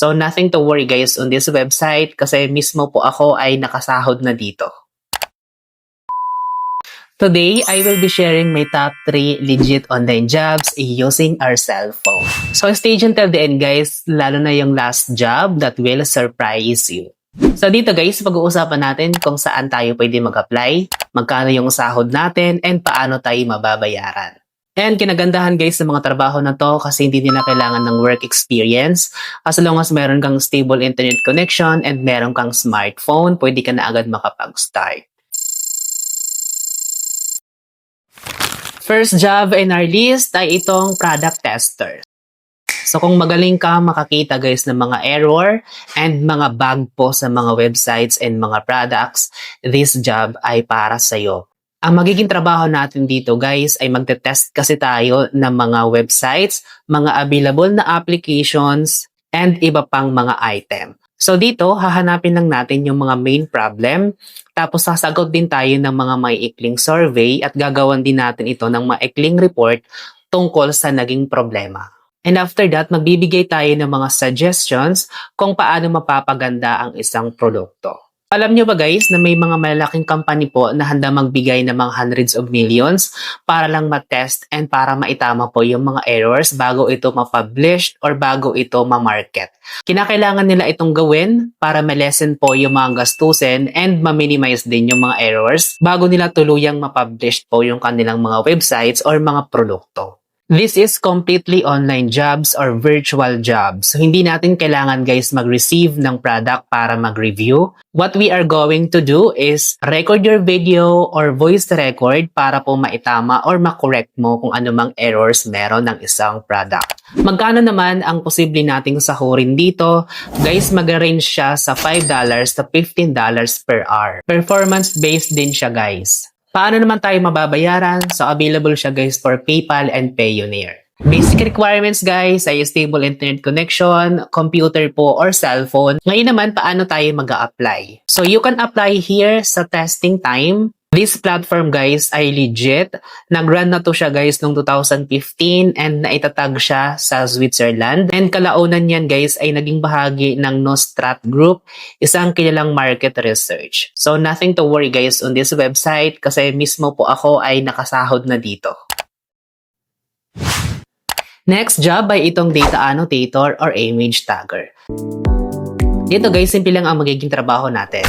So nothing to worry guys on this website kasi mismo po ako ay nakasahod na dito. Today, I will be sharing my top 3 legit online jobs using our cell phone. So stay tuned till the end guys, lalo na yung last job that will surprise you. So dito guys, pag-uusapan natin kung saan tayo pwede mag-apply, magkano yung sahod natin, and paano tayo mababayaran. And kinagandahan guys sa mga trabaho na to kasi hindi nila kailangan ng work experience. As long as meron kang stable internet connection and meron kang smartphone, pwede ka na agad makapag-start. First job in our list ay itong product tester. So kung magaling ka makakita guys ng mga error and mga bug po sa mga websites and mga products, this job ay para sa'yo. Ang magiging trabaho natin dito guys ay magte-test kasi tayo ng mga websites, mga available na applications, and iba pang mga item. So dito, hahanapin lang natin yung mga main problem, tapos sasagot din tayo ng mga maiikling survey at gagawan din natin ito ng maikling report tungkol sa naging problema. And after that, magbibigay tayo ng mga suggestions kung paano mapapaganda ang isang produkto. Alam nyo ba guys na may mga malalaking company po na handa magbigay ng mga hundreds of millions para lang ma-test and para maitama po yung mga errors bago ito ma-publish or bago ito ma-market. Kinakailangan nila itong gawin para ma-lessen po yung mga gastusin and ma-minimize din yung mga errors bago nila tuluyang ma-publish po yung kanilang mga websites or mga produkto. This is completely online jobs or virtual jobs. So, hindi natin kailangan guys mag-receive ng product para mag-review. What we are going to do is record your video or voice record para po maitama or makorek mo kung anumang errors meron ng isang product. Magkano naman ang posible nating sahurin dito? Guys, mag-range siya sa $5 to $15 per hour. Performance-based din siya guys. Paano naman tayo mababayaran? So, available siya guys for PayPal and Payoneer. Basic requirements guys ay stable internet connection, computer po or cellphone. Ngayon naman, paano tayo mag-a-apply? So, you can apply here sa testing time. This platform guys ay legit. Nag-run na to siya guys noong 2015 and naitatag siya sa Switzerland. And kalaunan yan guys ay naging bahagi ng Nostrat Group, isang kilalang market research. So nothing to worry guys on this website kasi mismo po ako ay nakasahod na dito. Next job ay itong data annotator or image tagger. Dito guys, simple lang ang magiging trabaho natin.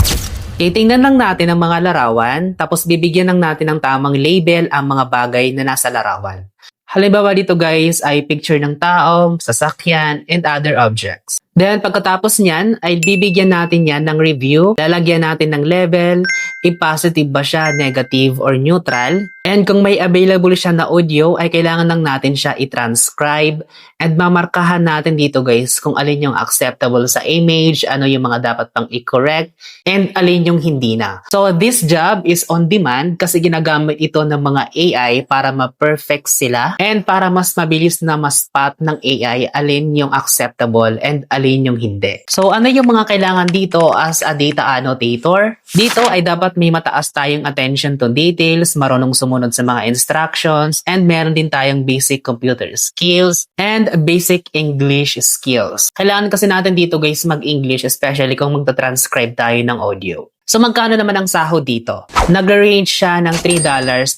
Titingnan lang natin ang mga larawan, tapos bibigyan lang natin ng tamang label ang mga bagay na nasa larawan. Halimbawa dito guys ay picture ng tao, sasakyan, and other objects. Then pagkatapos niyan ay bibigyan natin yan ng review, lalagyan natin ng level, i-positive ba siya, negative, or neutral. And kung may available siya na audio ay kailangan lang natin siya i-transcribe and mamarkahan natin dito guys kung alin yung acceptable sa image, ano yung mga dapat pang i-correct, and alin yung hindi na. So this job is on demand kasi ginagamit ito ng mga AI para ma-perfect sila and para mas mabilis na ma-spot ng AI alin yung acceptable and alin yung hindi. So ano yung mga kailangan dito as a data annotator? Dito ay dapat may mataas tayong attention to details, marunong sumunod sa mga instructions, and meron din tayong basic computer skills and basic English skills. Kailangan kasi natin dito guys mag-English, especially kung magta-transcribe tayo ng audio. So magkano naman ang sahod dito? Nag-range siya ng $3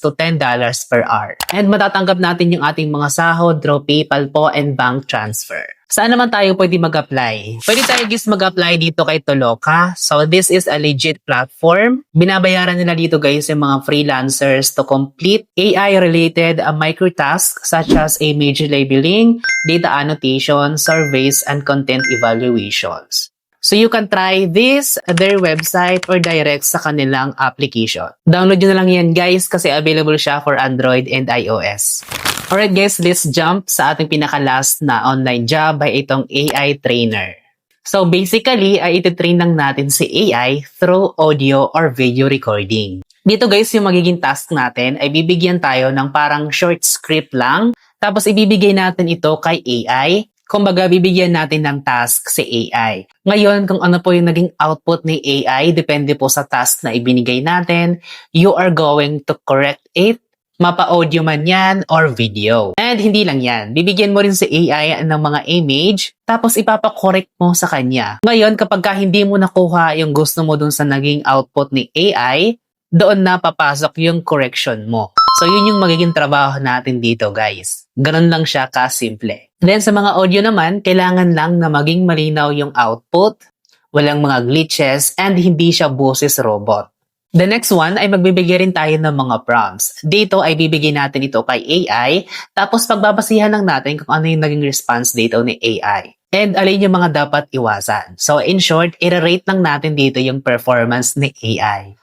to $10 per hour. And matatanggap natin yung ating mga sahod through PayPal po and bank transfer. Saan naman tayo pwede mag-apply? Pwede tayo guys mag-apply dito kay Toloka. So this is a legit platform. Binabayaran nila dito guys yung mga freelancers to complete AI-related microtasks such as image labeling, data annotation, surveys, and content evaluations. So you can try this, their website, or direct sa kanilang application. Download nyo na lang yan guys kasi available siya for Android and iOS. Alright guys, let's jump sa ating pinaka-last na online job ay itong AI trainer. So basically, ay ititrain lang natin si AI through audio or video recording. Dito guys, yung magiging task natin ay bibigyan tayo ng parang short script lang. Tapos ibibigay natin ito kay AI. Kumbaga, bibigyan natin ng task si AI. Ngayon, kung ano po yung naging output ni AI, depende po sa task na ibinigay natin, you are going to correct it Mapa-audio man yan or video. And hindi lang yan, bibigyan mo rin si AI ng mga image, tapos ipapakorek mo sa kanya. Ngayon, kapag hindi mo nakuha yung gusto mo dun sa naging output ni AI, doon na papasok yung correction mo. So, yun yung magiging trabaho natin dito, guys. Ganun lang siya kasimple. Then, sa mga audio naman, kailangan lang na maging malinaw yung output, walang mga glitches, and hindi siya boses robot. The next one ay magbibigay rin tayo ng mga prompts. Dito ay bibigyan natin ito kay AI, tapos pagbabasihan lang natin kung ano yung naging response dito ni AI. And alin yung mga dapat iwasan. So in short, i-rate lang natin dito yung performance ni AI.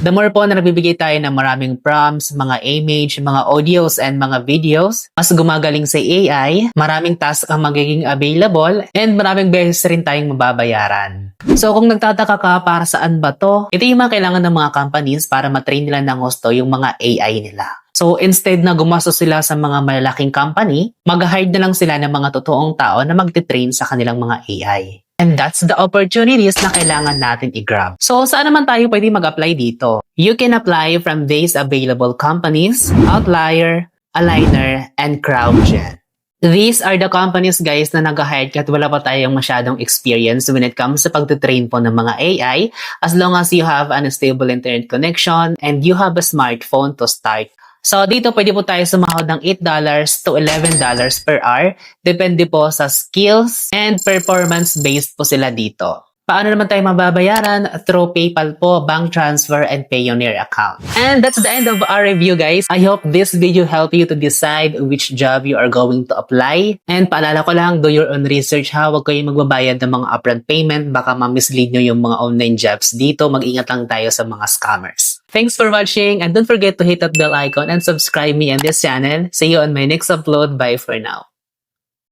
The more po na nagbibigay tayo ng maraming prompts, mga image, mga audios, and mga videos, mas gumagaling sa AI, maraming task ang magiging available, and maraming beses rin tayong mababayaran. So kung nagtataka ka para saan ba to, ito yung mga kailangan ng mga companies para matrain nila ng gusto yung mga AI nila. So instead na gumastos sila sa mga malalaking company, mag-hire na lang sila ng mga totoong tao na magtitrain sa kanilang mga AI. And that's the opportunities na kailangan natin i-grab. So saan naman tayo pwede mag-apply dito? You can apply from these available companies, Outlier, Aligner, and CrowdGen. These are the companies, guys, na nag-hire kahit wala pa tayong masyadong experience when it comes sa pagtitrain po ng mga AI, as long as you have an stable internet connection and you have a smartphone to start. So dito pwede po tayo sumahod ng $8 to $11 per hour. Depende po sa skills and performance-based po sila dito. Paano naman tayo mababayaran? Through PayPal po, bank transfer, and Payoneer account. And that's the end of our review, guys. I hope this video helped you to decide which job you are going to apply. And paalala ko lang, do your own research ha. Huwag kayong magbabayad ng mga upfront payment. Baka ma-mislead nyo yung mga online jobs dito. Mag-ingat lang tayo sa mga scammers. Thanks for watching, and don't forget to hit that bell icon and subscribe me on this channel. See you on my next upload. Bye for now.